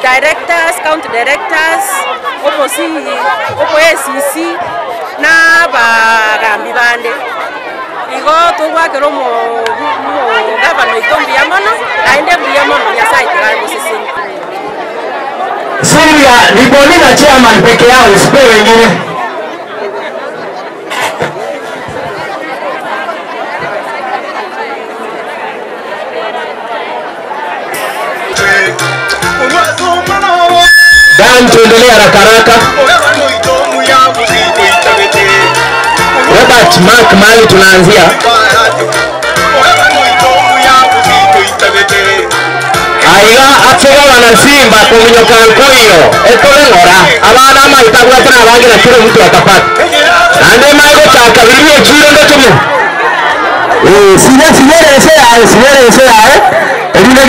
Directors, county directors, ACC, na bagambi bande. Igo tugwakero mu gavana itombi yamono, aende biyamono nyasaye tirago sisi. Silvia, ni Bonina chairman peke yao usipewe wengine. Dan tuendelee haraka haraka. Robert Mark mali tunaanzia. Aiga atega wana Simba kunyoka nkoyo. Etole ngora. Abana maitagwa tena bangi na kile mtu atapata. Ande maigo chaka bilie chiro ndo tumu. Sinere ese Elinde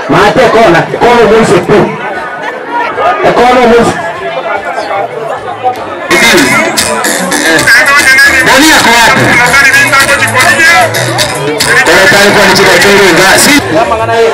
mate kono musi tu. Kono musi. Nani yako wapi? Tayari kwa nchi ya Kenya ngasi. Mangana yeye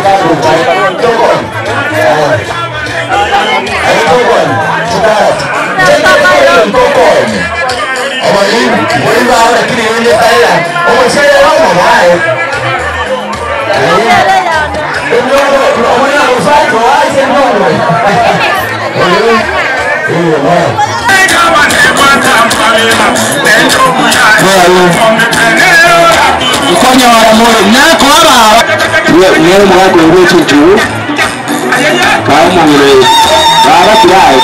Konya wala moro nako aba niyo mwako ngochi tu kama mure baba kirai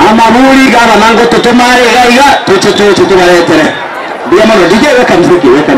Amamuri gaba mango totomare gaiga tututu tutumaretere. Dia mana DJ weka muziki weka.